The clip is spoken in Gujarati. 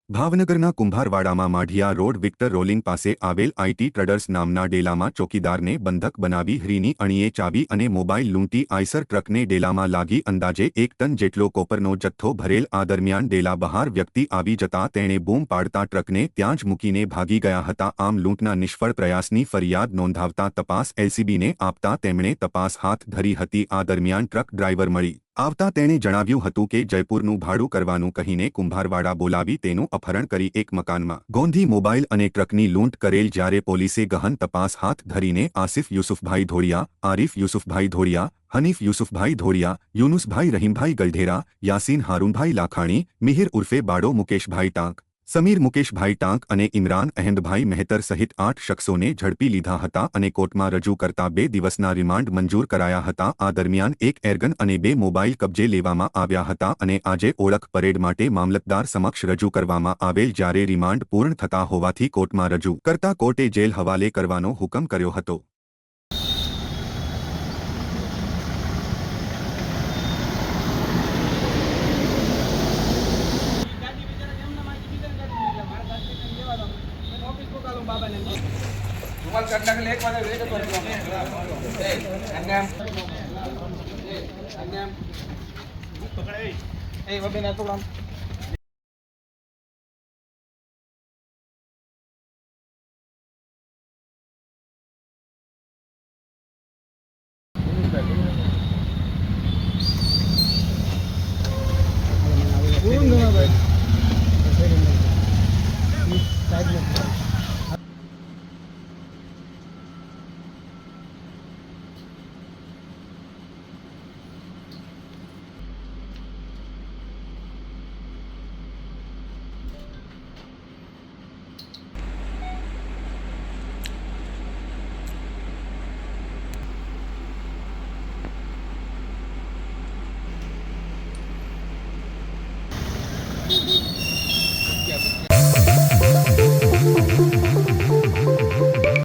ભાવનગરના કુંભારવાડામાં માઢિયા રોડ વિક્ટર રોલિંગ પાસે આવેલ આઈટી ટ્રેડર્સ નામના ડેલામાં ચોકીદારને બંધક બનાવી હીરની અણીએ ચાવી અને મોબાઈલ લૂંટી આઈસર ટ્રકને ડેલામાં લાગી અંદાજે 1 ટન જેટલો કોપરનો જથ્થો ભરેલ। આ દરમિયાન ડેલા બહાર વ્યક્તિ આવી જતા તેણે બૂમ પાડતા ટ્રકને ત્યાં જ મૂકીને ભાગી ગયા હતા। આમ લૂંટના નિષ્ફળ પ્રયાસની ફરિયાદ નોંધાવતા તપાસ એલસીબીને આપતા તેમણે તપાસ હાથ ધરી હતી। આ દરમિયાન ટ્રક ડ્રાઈવર મળી આવતા તેણે જણાવ્યું હતું કે જયપુરનું ભાડું કરવાનું કહીને કુંભારવાડા બોલાવી તેનું અપહરણ કરી એક મકાનમાં ગોંધી મોબાઈલ અને ટ્રકની લૂંટ કરેલ। જ્યારે પોલીસે ગહન તપાસ હાથ ધરીને આસિફ યુસુફભાઈ ધોળિયા, આરિફ યુસુફભાઈ ધોળિયા, હનીફ યુસુફભાઈ ધોળિયા, યુનુસભાઈ રહીમભાઈ ગલઢેરા, યાસીન હારૂનભાઈ લાખાણી, મિહિર ઉર્ફે બાડો, મુકેશભાઈ ટાંક, સમીર મુકેશભાઈ ટાંક અને ઇમરાન અહેમદભાઈ મહેતર સહિત 8 શખ્સોને ઝડપી લીધા હતા અને કોર્ટમાં રજૂ કરતા 2 દિવસના રિમાન્ડ મંજૂર કરાયા હતા। આ દરમિયાન 1 એરગન અને 2 મોબાઈલ કબજે લેવામાં આવ્યા હતા અને આજે ઓળખ પરેડ માટે મામલતદાર સમક્ષ રજૂ કરવામાં આવેલ। જ્યારે રિમાન્ડ પૂર્ણ થતા હોવાથી કોર્ટમાં રજૂ કરતા કોર્ટે જેલ હવાલે કરવાનો હુકમ કર્યો હતો। રૂમાલ કાઢ નાખે એક વાર વેટ કરજો એ અન્યામ પકડાઈ એ વબે ના તો આમ